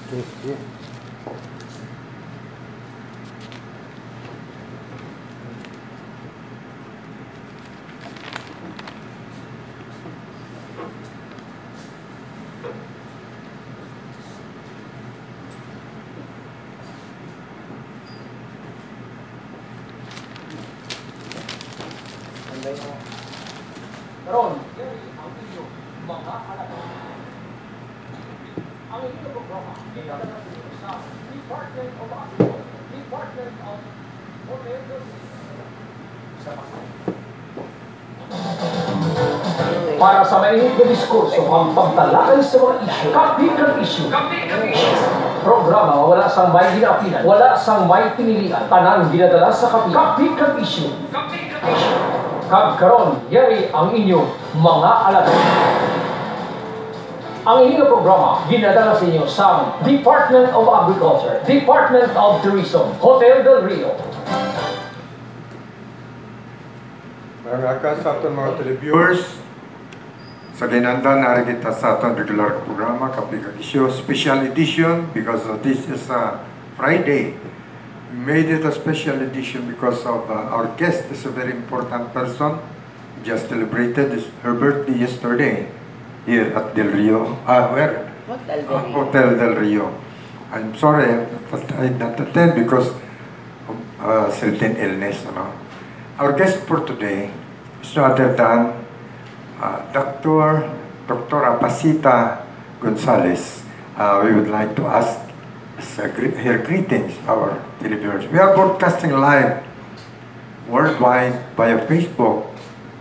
Okay. Karon, ang inyo mga alaga. Ang inyo programa, ginagawa sa Department of Agriculture, Department of Hotel para sa mainit na diskurso ang pagtalakay sa mga isyu. Kape kang isyu. Programa wala sang may ginaapinan, wala sang may pinilian. Tanang ginadala sa kape. Kape kang isyu. Karon, yari ang inyong mga alaga. Ang inyong programa, ginadala sa inyo sa Department of Agriculture, Department of Tourism, Hotel del Rio. Mga sa aton mga televiewers, sa ginanda na kita sa aton regular programa, Kape kang Isyu, special edition because this is a Friday. We made it a special edition because of our guest is a very important person. He just celebrated her birthday yesterday here at Del Rio. Where? Hotel Del Rio. I'm sorry that I did not attend because of certain illness. Our guest for today is no other than Dr. Pacita Gonzalez. We would like to ask her greetings, our televiewers. We are broadcasting live worldwide via Facebook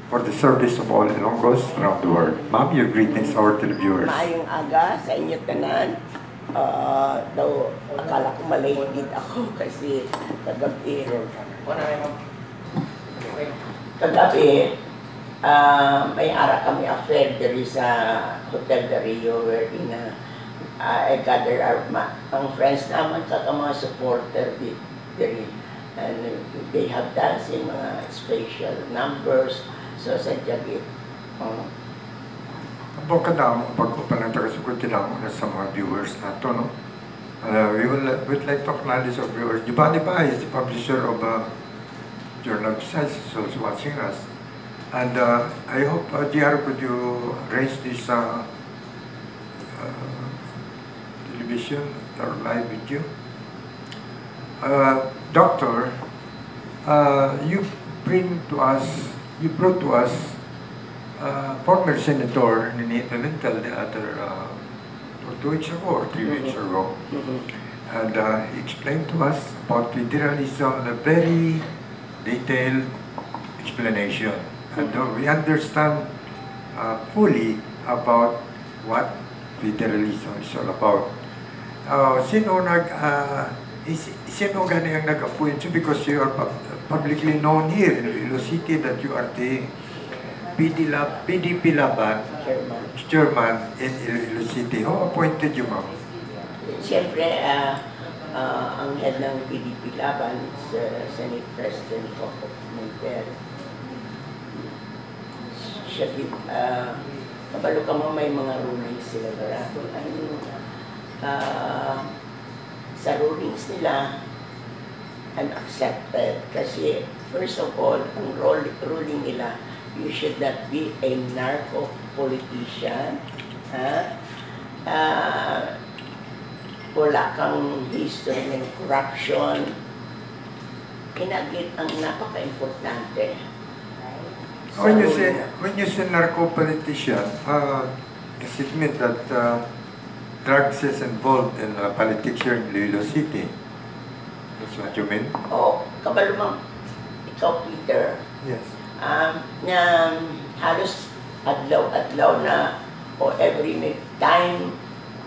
for the service of all Ilonggos around the world. Ma'am, your greetings, our televiewers. Maayong aga sa inyo tanan. Daw, akala ko malayid ako kasi kagabi, may ara kami affair there is a Hotel de Rio wherein I gather ang friends naman sa mga supporter there, and they have dancing mga special numbers so sa jagit. Abo ka na pagkupan ng tagasugod tinamo na sa mga viewers nato, no? We'd like to acknowledge our viewers. Giovanni Pa is the publisher of Journal of Science, is also watching us. And I hope, JR, could you raise this television or live video? Doctor, you brought to us former Senator Nini Pimentel the other 2 weeks ago or 3 weeks ago, and he explained to us about federalism in a very detailed explanation, and we understand fully about what federalism is all about. Sino gani ang nag-appoint you, because you are publicly known here in Iloilo City that you are the PDP Laban chairman in Iloilo City. Who appointed you, ma'am? Siyempre, ang head ng PDP Laban is Senate President Kape. Siya, kabalo ka mo may mga rulings sila barato. Sa rulings nila, unaccepted. Kasi, first of all, ang ruling nila, you should not be a narco-politician. Wala kang history ng corruption. Kinagit ang napaka-importante. When you say narco-politician, does it mean that drugs is involved in politics here in Iloilo City? That's what you mean? Oh, kabalo mang ikaw, Peter. Yes. Na halos adlaw-adlaw na o every time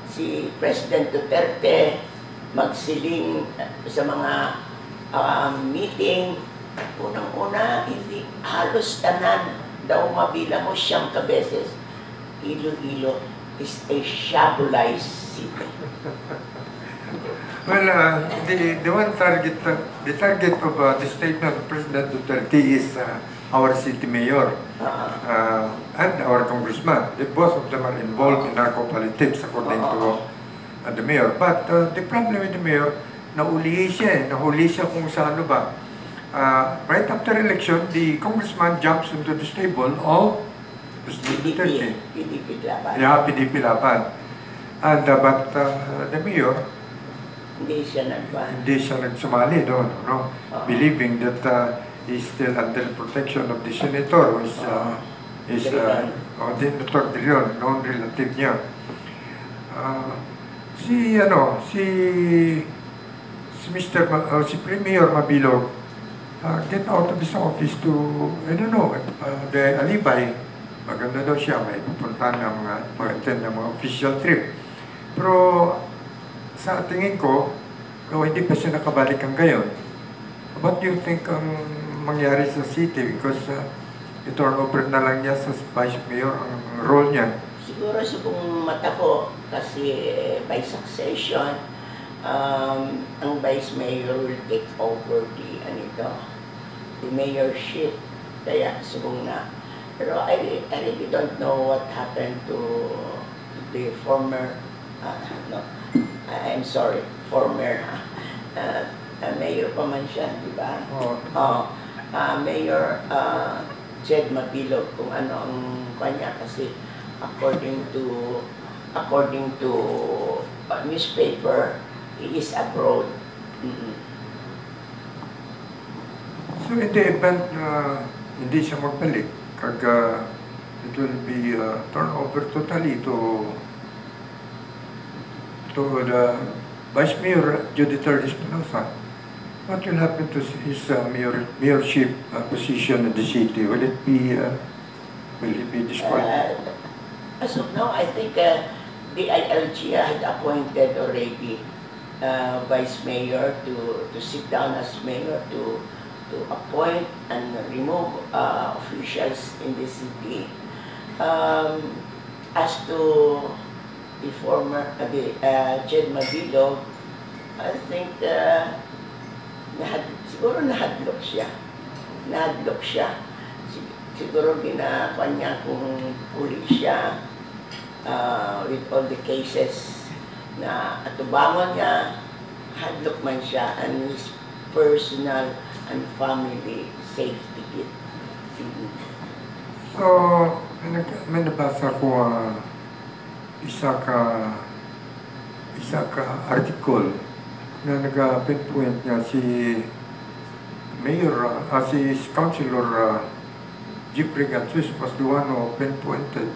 si President Duterte magsiling sa mga meeting, unang-una, hindi halos tanan daw mabilang mo 9 beses. Iloilo is a shabulized city. Well, the one target, the target of the statement of President Duterte is our city mayor and our congressman. Both of them are involved in narco-politics according to the mayor. But the problem with the mayor, nahuli siya kung sa ano ba. Right after election, the congressman jumps into the stable of PDP laban. Yeah, PDP laban. And but the mayor, Hindi siya nagsumali doon, no? Believing that he's still under protection of the senator, who is Senator Drilon, known relative niya. Si si Premier Mabilog get out of his office to, I don't know, the alibay. Maganda daw siya, may pupuntahan ng mag-attend ng mga official trip. Pero sa tingin ko, hindi pa siya nakabalik ang gayon. What do you think ang mangyari sa city? Because i-turn over na lang niya sa vice mayor ang role niya. Siguro sa kung mata ko, kasi by succession, ang vice mayor will take over the mayorship. Kaya subong na. Pero I really don't know what happened to the former, I'm sorry, former mayor pa man siya, di ba? Mayor Jed Mabilog, kung ano ang kanya, kasi according to newspaper, he is abroad. So in the event na hindi siya magbalik, it will be turnover totally to the Vice Mayor Judith Espinosa. What will happen to his mayorship position in the city? Will it be disqualified? As of now, I think the ILG had appointed already Vice Mayor to sit down as mayor to appoint and remove officials in the city. As to the former, Jed Mabilog, I think siguro nahadlok siya. Siguro ginakuha niya kung huli siya with all the cases na atubangon niya, hadlok man siya, and his personal and family safety kit. So, may nabasa ko isa ka article na nag-pinpoint niya si Mayor, si Councilor Jeffrey Gatsus was the one who pinpointed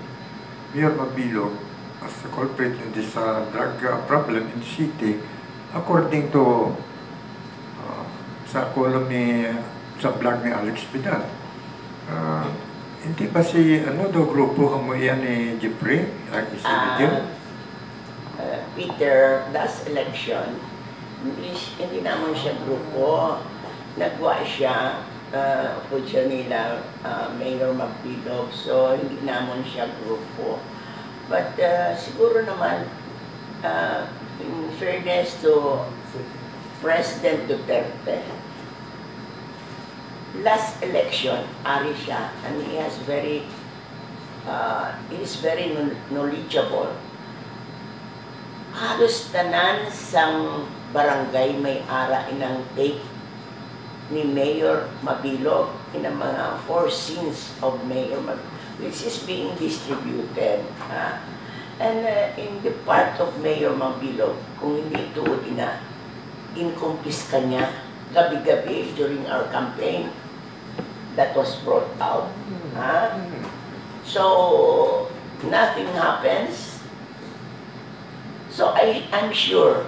Mayor Mabilog as the culprit in this drug problem in the city, according to sa column sa blog ni Alex Vidal. Hindi ba si grupo mo yan ni Jeffrey? Peter, last election, hindi naman siya grupo. Nagwa siya, siya nila, Mayor Mabilog, so hindi naman siya grupo. But siguro naman, in fairness to President Duterte, last election, ari siya, and he is very knowledgeable. Halos tanan sang barangay may ara inang take ni Mayor Mabilog in ang mga 4 scenes of Mayor Mabilog, which is being distributed. And in the part of Mayor Mabilog, kung hindi tuod na, incomplis ka niya gabi-gabi during our campaign, that was brought out. So, nothing happens. So, I'm sure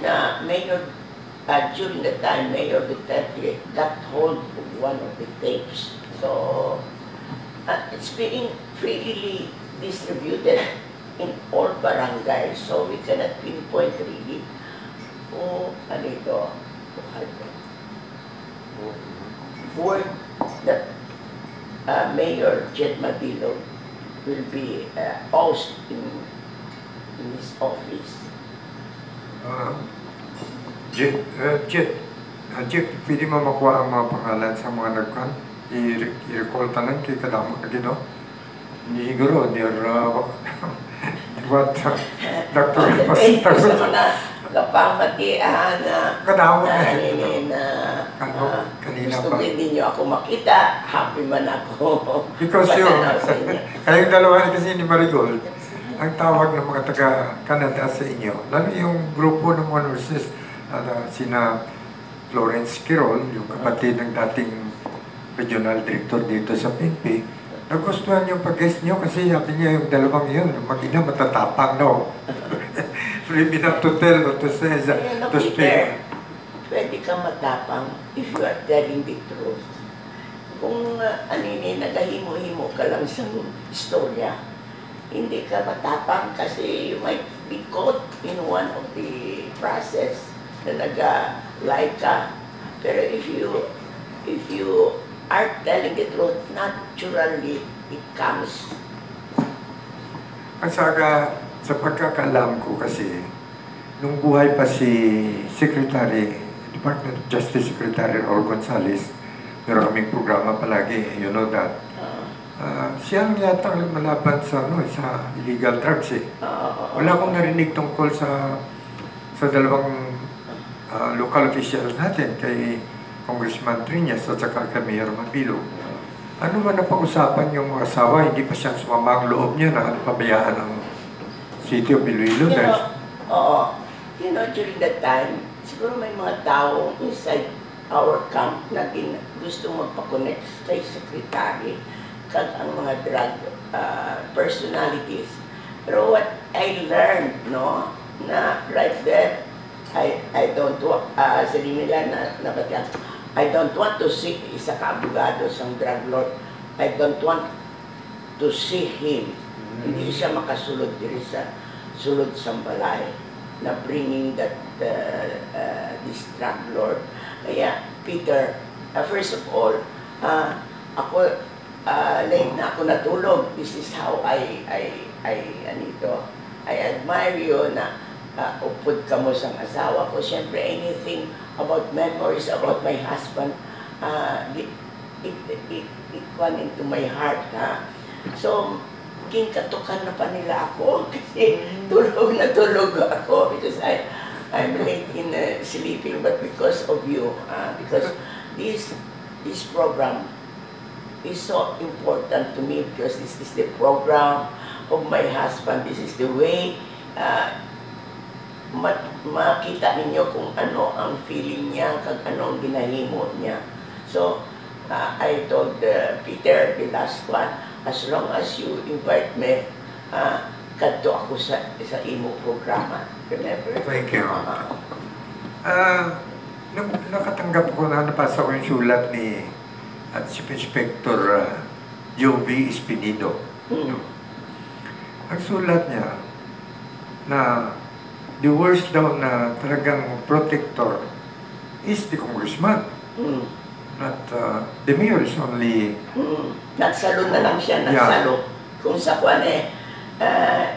na Mayor, during the time, Mayor Duterte got hold of one of the tapes. So, it's being freely distributed in all barangays. So, we cannot pinpoint really word that Mayor Jed Mabilog will be ousted in his office. Jeff, pwede mo makuha ang mga pangalan sa mga nagkan? I-recall tanan kay kadamo na gino? Siguro, what Dr. Pacita Pacita sa mga kapamatian kanina gusto pa. din ninyo ako makita, happy man ako. Because yun, kayong dalawa kasi ni Marigold, ang tawag ng mga taga-Canada sa inyo, lalo yung grupo ng mga nurses, sina Florence Quirol, yung kapatid ng dating regional director dito sa PNP, nagustuhan yung pag-guest nyo kasi sabi niya yung dalawang yun, mag-ina matatapang daw. Free enough to tell or to say, to speak. Pwede ka matapang if you are telling the truth. Kung nagahimo-himo ka lang sa istorya, hindi ka matapang kasi you might be caught in one of the process na nag-lie ka. Pero if you are telling the truth, naturally, it comes. Ang sa pagkakalam ko kasi, nung buhay pa si Department of Justice Secretary Gonzalez, meron kaming programa palagi, you know that. Siyang yata lumalaban sa illegal drugs eh. Wala akong narinig tungkol sa dalawang local officials natin, kay Congressman Triñas at saka kay Mayor Mapilo. Ano man napag-usapan yung mga asawa, hindi pa siyang sumama ang loob niya na pabayaan ng City of Iloilo. You know, during that time, siguro may mga tao inside our camp na gusto magpa-connect kay Secretary kag ang mga drug personalities. Pero what I learned, no, na right there, I don't want, sabi nila I don't want to see isa ka-abogado sa drug lord. I don't want to see him. Hindi siya makasulod diri sa sulod sa balay na bringing that this drug lord. Kaya, Peter, first of all, ako late na ako natulog. This is how I admire you na upod ka mo sa asawa ko. Siyempre, anything about memories about my husband, it went into my heart. So, katukan na pa nila ako kasi tulog na tulog ako because I'm late in sleeping, but because of you, because this program is so important to me because this is the program of my husband. This is the way makita ninyo kung ano ang feeling niya, kung ano ang ginahimo niya. So, I told Peter, the last one, as long as you invite me, kadto ako sa imo programa. Remember? Thank you. Nung nakatanggap ko napasa ko yung sulat ni Chief Inspector Jovi Espinido. Ang sulat niya na the worst daw na talagang protector is the congressman. Not the mayor is only... Nagsalo na lang siya, nagsalo. Yeah. Kung sa kwan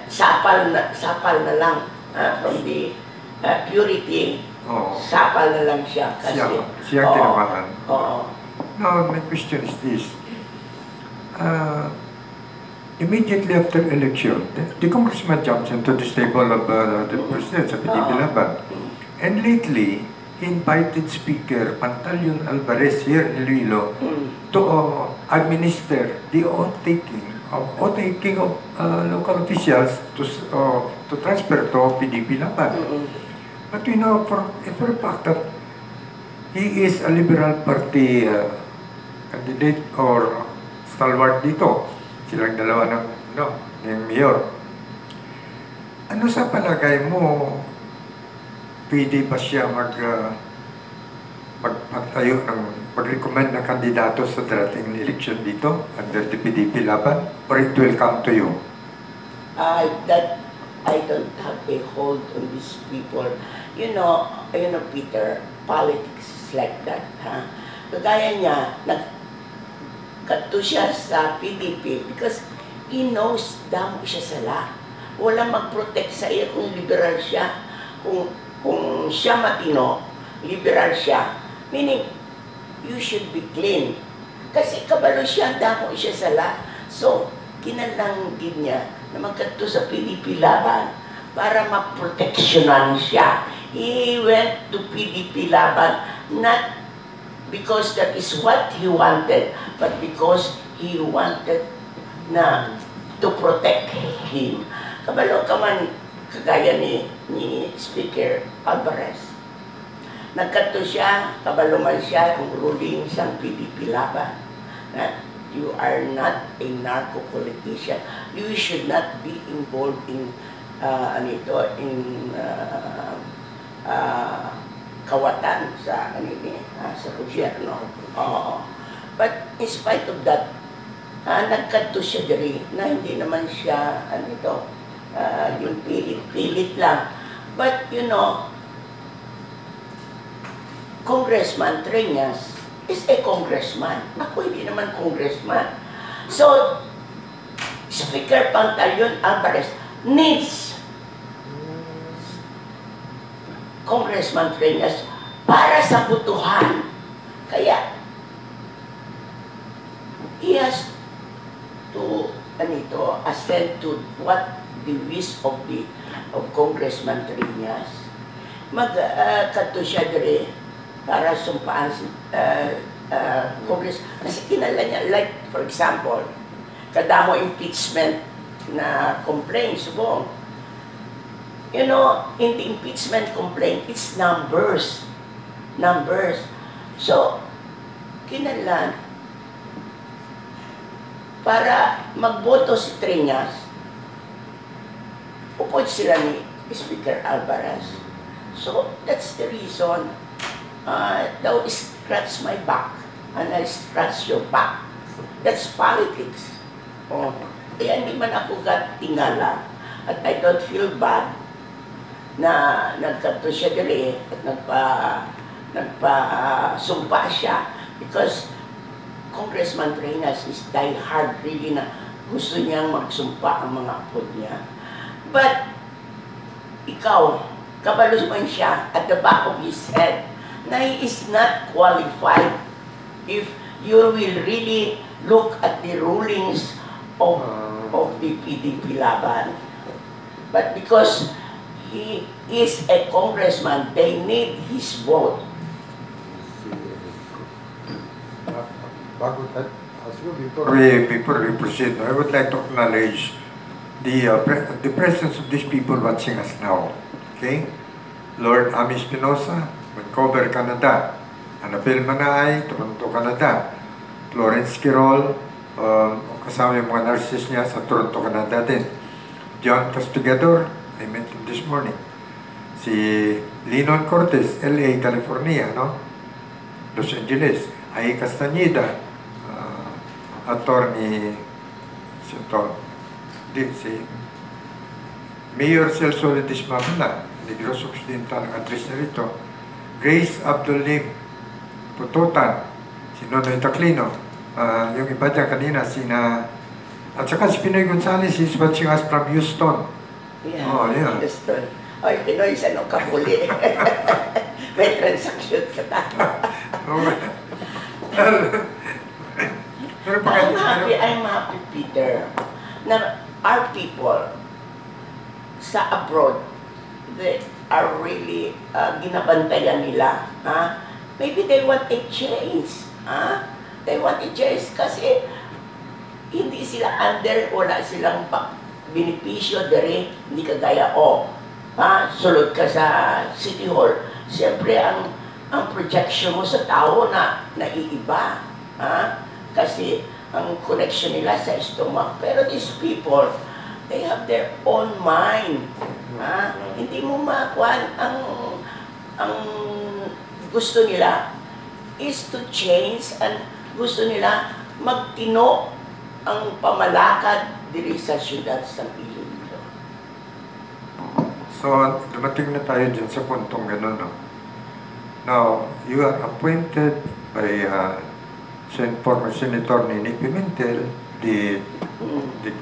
sapal na lang from the purity, sapal na lang siya. Kasi, siya tinamaan. Now, my question is this. Immediately after election, the congressman jumps into the stable of the president sa PDP Laban. And lately, he invited Speaker Pantaleon Alvarez here in Iloilo to administer the oath-taking of local officials to transfer to PDP Laban. But we know for a fact that he is a Liberal Party candidate or stalwart dito. Silang dalawa ng mayor. Ano sa palagay mo, pwede ba siya magtayo mag-recommend ng kandidato sa darating election dito under the PDP Laban? Or it will come to you? I don't have a hold on these people. You know, Peter, politics is like that. Kagaya niya, nagkato siya sa PDP because he knows damo siya sala. Wala mag-protect sa iyo kung liberal siya. Kung siya matino, liberal siya. Meaning, you should be clean. Kasi kabalo siya, damo siya sala. So, kinalanggin niya na magkadto sa PDP laban para maproteksyonan siya. He went to PDP laban not because that is what he wanted, but because he wanted na to protect him. Kabalo ka man, kagaya ni Speaker Alvarez. Nagkadto siya, kabalo man siya kung ruling sa PDP laban. Na you are not a narco-politician. You should not be involved in kawatan sa sa gobyerno. But in spite of that, nagkadto siya diri na hindi naman siya yung pilit lang. But you know, Congressman Triñas is a congressman. Ako hindi naman congressman. So, Speaker Pantaleon Alvarez needs Congressman Triñas para sa butuhan. Kaya, he has to assent to what the wish of Congressman Triñas. Kadto siya diri para sumpaan si Congress. Kasi kinala niya, like for example, kadamo impeachment na complaint, subong. You know, in the impeachment complaint, it's numbers. So, kinalan, para magboto si Triñas, upod sila ni Speaker Alvarez. So, that's the reason thou scratch my back and I scratch your back. That's politics. Kaya hindi man ako tingala at I don't feel bad na nagkadto siya diri at nagpa-sumpa siya because Congressman Triñas is die hard really na gusto niyang magsumpa ang mga apod niya. But ikaw, kabalos man siya at the back of his head na he is not qualified if you will really look at the rulings of the PDP laban. But because he is a congressman, they need his vote. Before we proceed, I would like to acknowledge the presence of these people watching us now. Okay? Lord Ami Espinosa, Vancouver, Canada. Annabel Manaay, Toronto, Canada. Florence Quirol, kasama yung mga nurses niya sa Toronto, Canada din. John Castigador, I met him this morning. Si Linon Cortez, LA, California, no? Los Angeles. Ay Castañeda, attorney, si Mayor Celso Litis Mabula, Negros Occidental, ang address na rito. Grace Abdul-Lim, Pututan, si Nonoy Taclino, yung iba dyan kanina, at saka si Pinoy Gonzalez is watching us from Houston. Yeah, Houston. Ay, Pinoy, saan ang kahuli? May transaction ka ta. I'm happy, Peter, na our people sa abroad, they are really ginabantayan nila. Maybe they want a change. They want a change kasi hindi sila wala silang benepisyo dari, hindi kagaya sulod ka sa City Hall. Siyempre, ang projection mo sa tao na naiiba. Kasi ang connection nila sa stomach. Pero these people, they have their own mind. Hindi mo makuhan ang gusto nila is to change and gusto nila magtino ang pamalakad diri sa syudad sa Iloilo. So, dumating na tayo dyan sa puntong gano'n, no? Now, you are appointed by former Senator Nini Pimentel, the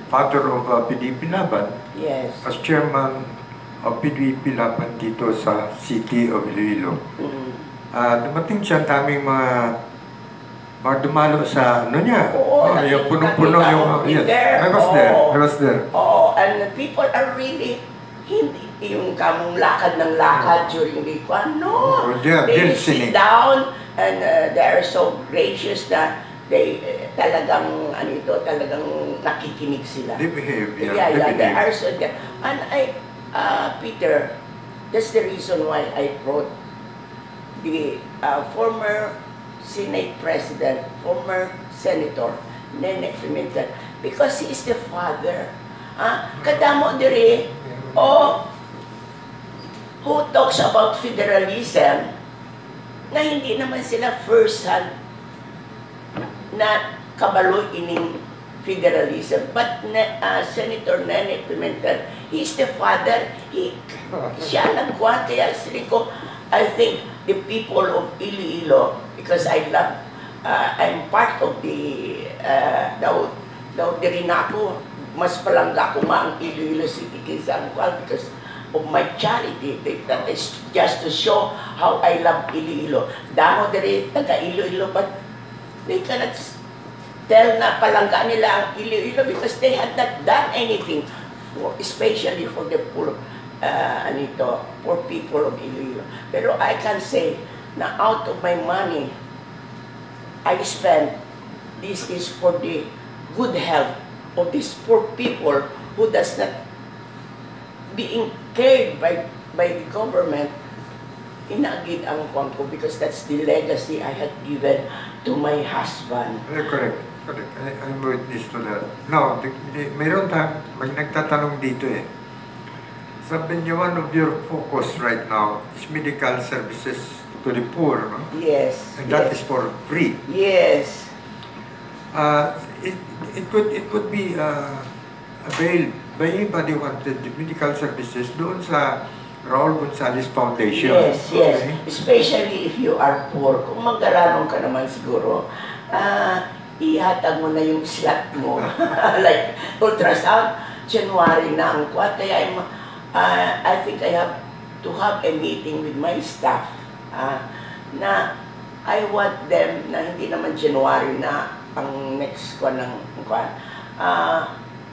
father of PDP Laban, yes, as chairman of PDP Laban dito sa City of Iloilo. Dumating siya, daming mga dumalo sa ano niya. Oo, yung punong-puno yung... Yes, I was there. and people are really, hindi yung kamong lakad ng lakad during the kwan. No, they sit down and they are so gracious na they talagang talagang nakikinig sila. They behave, They are so there. And Peter, that's the reason why I brought the former Senate President, former Senator Nene Pimentel, because he is the father. Kadamo diri, who talks about federalism, na hindi naman sila first hand na kabalo ining federalism. But Senator Nene Pimentel, he is the father. Siya nagkuhan, kaya ko, I think the people of Iloilo, because I love, I'm part of the, daw rin ako, mas palangga ko ang Iloilo City kaysa ang kuhan, because of my charity. That is just to show how I love Iloilo. Damo diri taga Iloilo, but they cannot tell na palangga nila ang Iloilo because they had not done anything, especially for the poor, poor people of Iloilo. Pero I can say na out of my money I spend, this is for the good health of these poor people who does not being cared by the government. Inagid ang kwan ko because that's the legacy I had given to my husband. Correct. I'm witness to that. No, mayroon may nagtatanong dito eh. Sabi niyo, one of your focus right now is medical services to the poor, no? Yes. And that is for free. Yes. It could be availed by anybody who wanted the medical services doon sa Raul Gonzalez Foundation. Yes. Especially if you are poor. Kung mag-aranong ka naman siguro, ihatag mo na yung slot mo. Like ultrasound, January na ang kwat. Kaya I think I have to have a meeting with my staff na I want them na hindi naman January na ang next kwan ng kwan.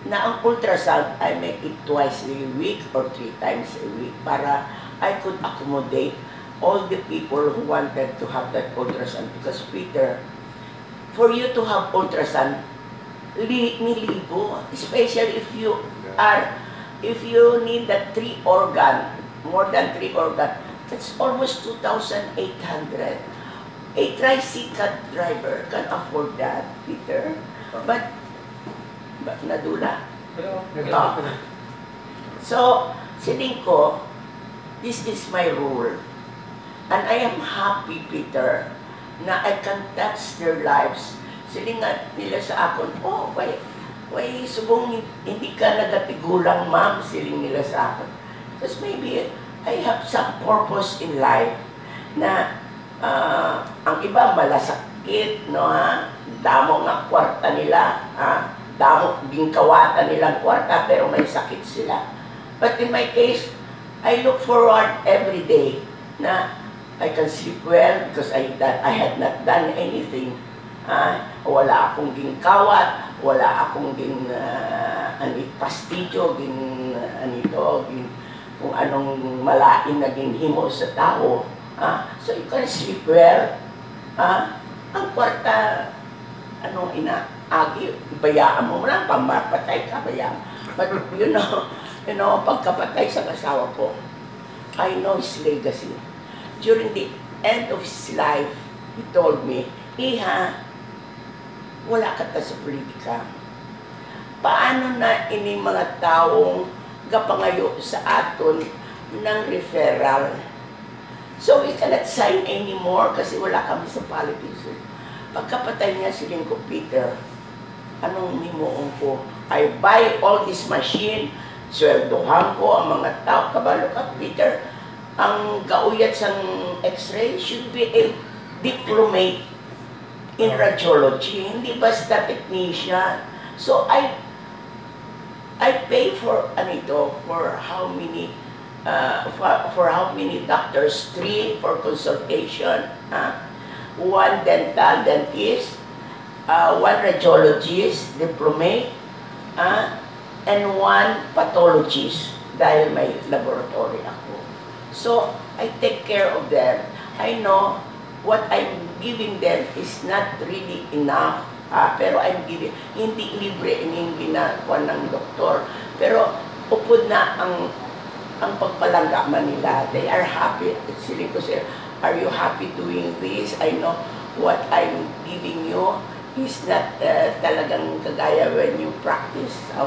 Na ang ultrasound, I make it twice a week or 3 times a week para I could accommodate all the people who wanted to have that ultrasound. Because Peter, for you to have ultrasound, nilibo, especially if you need that 3 organ, more than 3 organ, that's almost 2,800. A tricycle driver can afford that, Peter. But nadula. So, siling ko, this is my rule. And I am happy, Peter, na I can touch their lives. Siling nga nila sa akon, why subong hindi ka nagatigulang, ma'am, siling nila sa akon. Because maybe I have some purpose in life na ang iba malasakit, no ha? Damo nga kwarta nila, damo gingkawatan nilang kwarta pero may sakit sila. But in my case, I look forward every day na I can sleep well because I had not done anything. Wala akong gingkawat, wala akong pastidyo, kung anong malain na ginhimo sa tao. So you can sleep well. Ang kwarta, bayaan mo lang, pamapatay ka, bayaan. But you know, pagkapatay sa asawa ko, I know his legacy. During the end of his life, he told me, Iha, wala ka ta sa politika. Paano na ini mga taong gapangayo sa aton ng referral? So we cannot sign anymore kasi wala kami sa politics. Pagkapatay niya si Lingko Peter, anong himuon ko? I buy all this machine, sweldohan ko ang mga tao. Kabalo ka, Peter, ang gauyat sa x-ray should be a diplomate in radiology, hindi basta technician. So I pay for for how many doctors? 3 for consultation, 1 dental dentist, 1 radiologist, diplomate, and 1 pathologist dahil may laboratory ako. So, I take care of them. I know what I'm giving them is not really enough, pero I'm giving, hindi libre, hindi ginagawa ng doktor, pero upod na ang pagpalangga man nila. They are happy. Sila ko sir, are you happy doing this? I know what I'm giving you is not talagang kagaya when you practice sa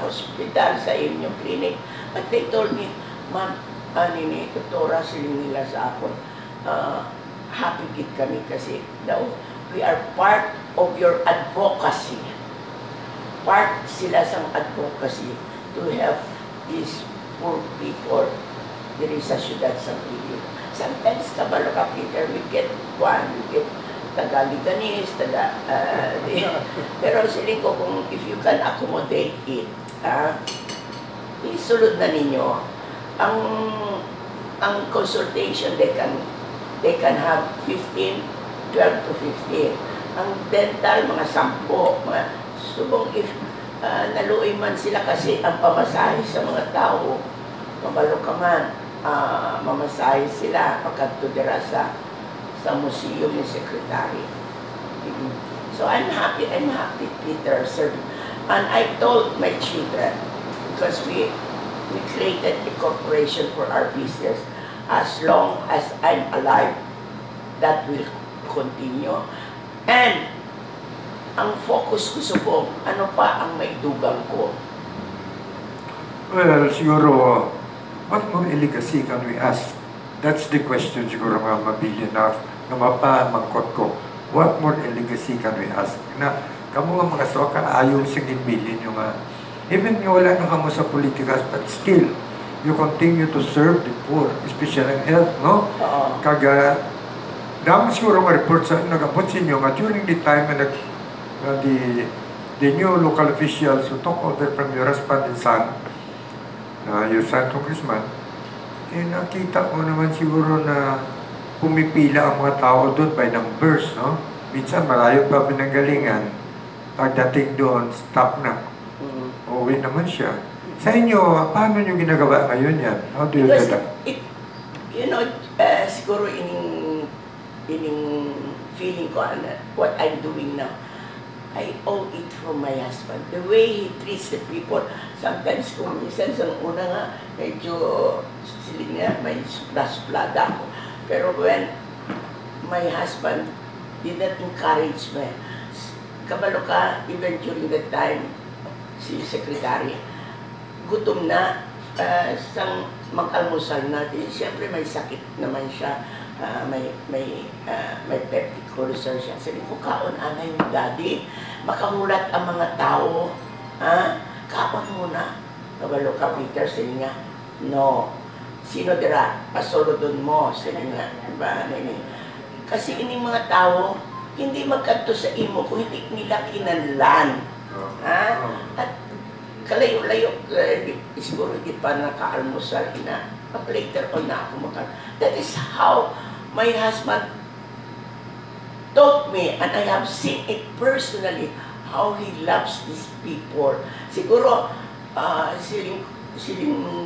hospital, sa inyong clinic. But they told me, ma'am, ni doktora siling nila sa akin, happy kid kami kasi daw, we are part of your advocacy. Part sila sa advocacy to help these poor people diri sa syudad sa Pilip. Sometimes, kabalo ka, Peter, we get taga-Liganis, pero siling ko kung if you can accommodate it, isulod na ninyo. Ang consultation, they can have 12 to 15. Ang dental, mga 10, mga subong if naluoy man sila kasi ang pamasahe sa mga tao, mabalo ka man, mamasahe sila pagkatudira sa museum ni secretary. So I'm happy, Peter, sir. And I told my children, because we created a corporation for our business, as long as I'm alive, that will continue. And ang focus ko subong, ano pa ang may dugang ko? Well, siguro, what more legacy can we ask? That's the question siguro mga mabili na mapamangkot ko. What more legacy can we ask? Na, kamu nga mga soka, ayaw singin bilin yung even nga wala na kamo sa politika, but still, you continue to serve the poor, especially in health, no? Kaga, dami siguro mga report sa nag-abot sa inyo nga during the time na the new local officials who took over from your husband and son, your son congressman, nakita mo naman siguro na pumipila ang mga tao doon by numbers, no? Minsan malayo pa pinanggalingan. Pagdating doon, stop na. Uwi naman siya. Sa inyo, paano nyo ginagawa ngayon yan? How do you do that? You know, siguro ining feeling ko, what I'm doing now, I owe it from my husband. The way he treats the people. Sometimes kung minsan sa una nga, medyo siling niya, may supla-suplada ako. Pero when my husband did not encourage me, kabalo ka, even during that time, si secretary, gutom na, sang mag-almusal natin, siyempre may sakit naman siya, may peptic ulcer siya. Sabi ko, kaon ana yung daddy, makahulat ang mga tao, kaon muna. Kabalo ka, Peter, sabi nga, no, sino dira, pasolodon mo, sabi nga, diba, kasi ining mga tao, hindi magkanto sa imo kung hindi nila kinanlan. At kalayo-layo, siguro hindi pa naka-almusal na, but later on na ako makan. That is how my husband taught me, and I have seen it personally, how he loves these people. Siguro, siling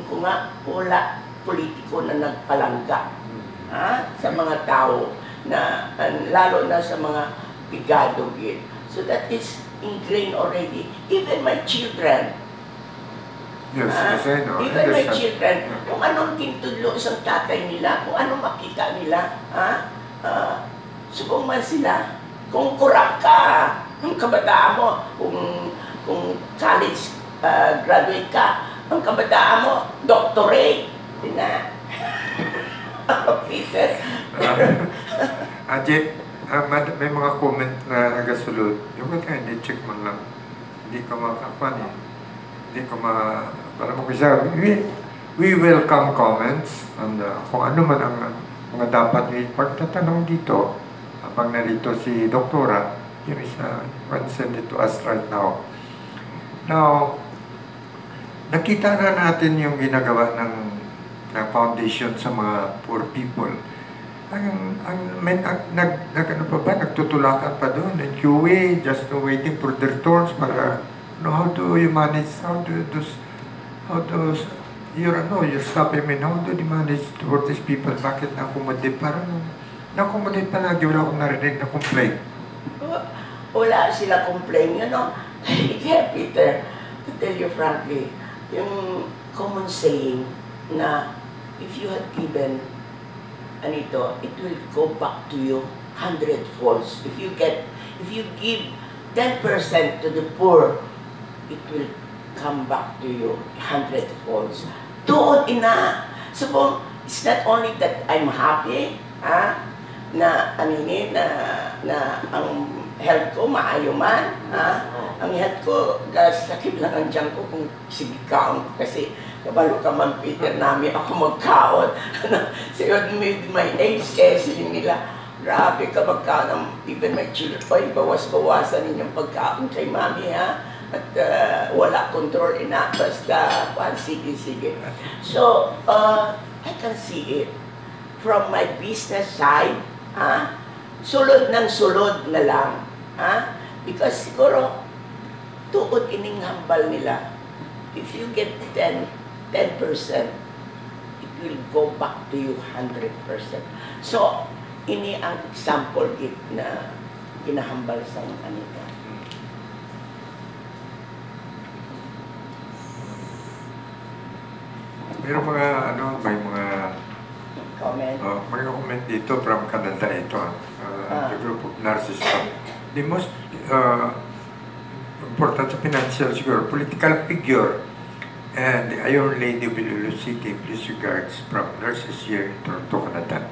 ko nga, wala politiko na nagpalangga sa mga tao, na lalo na sa mga pigado gid. So that is ingrained already. Even my children. Yes, I know. Even my children, kung anong tintudlo isang tatay nila, kung anong makita nila, subong man sila. Kung kurap ka, ang kabataan mo, kung college graduate ka, ang kabataan mo, doctorate. Na. Peter. Ajit, may mga comment na nagasulod. Yung ba't nga, hindi check man lang. Hindi ka makapan eh. Hindi ka para mo isa. We welcome comments and kung ano man ang mga dapat pagtatanong dito habang narito si Doktora, yun is send it to us right now. Now, nakita na natin yung ginagawa ng foundation sa mga poor people. Nagtutulakan pa doon, and QA, just waiting for their turns para how do you manage, you're stopping me, how do you manage toward these people? Bakit na-accommodate? Parang na-accommodate palagi, wala akong narinig na complaint. Wala sila complain, Yeah, Peter, to tell you frankly, yung common saying na if you had given anito, it will go back to you 100 folds. If you give 10% to the poor, it will come back to you 100 folds. Doon ina. So it's not only that I'm happy, na ang health ko maayo man, ang health ko sakit lang ang tiyan ko kung sige kaon kasi kabalo ka man Peter namin ako magkaon. So with my age siling nila, grabe ka magkaon, even my children, bawas-bawasan ninyong pagkaon kay mami at wala control basta sige. So I can see it from my business side, sulod ng sulod na lang, because siguro tuod ining hambal nila, if you get 10%, it will go back to you 100%. So ini ang example na ginahambal sa kanila. Pero may mga comment. May comment dito from Canada ito. The group of narcissists. The most important sa financial siguro, political figure and the Iron Lady of Iloilo City, please regards from nurses here in Toronto, Canada.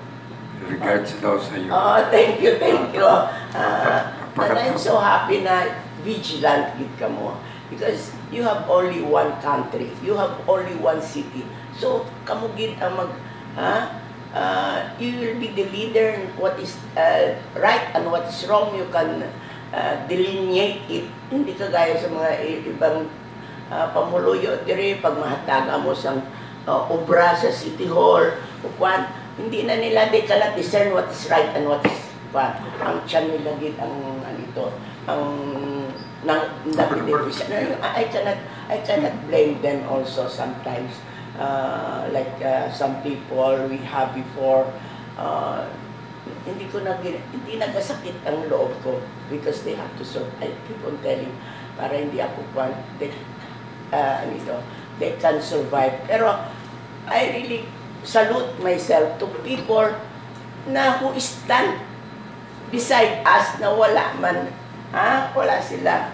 Regards daw sa iyo. Thank you. And I'm so happy na vigilant gid ka mo because you have only one country, you have only one city. So kamo gid ang you will be the leader in what is right and what is wrong. You can delineate it. Hindi kagaya sa mga ibang pamuluyo diri pag mahataga mo sang obra sa City Hall o kwan, hindi na nila they cannot discern what is right and what is kwan. Ang tiyan nila gid ang I cannot blame them also sometimes. Some people we have before, hindi nagasakit ang loob ko because they have to survive. I keep on telling para hindi ako they can survive. Pero I really salute myself to people na who stand beside us na wala man, wala sila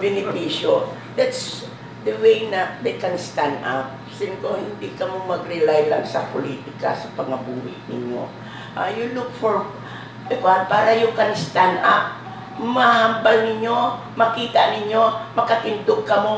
benepisyo. That's the way na they can stand up. Sin ko, hindi ka mo mag-rely lang sa politika, sa pangabuhi ninyo. You look for, para you can stand up, mahambal ninyo, makita ninyo, makatindog ka mo.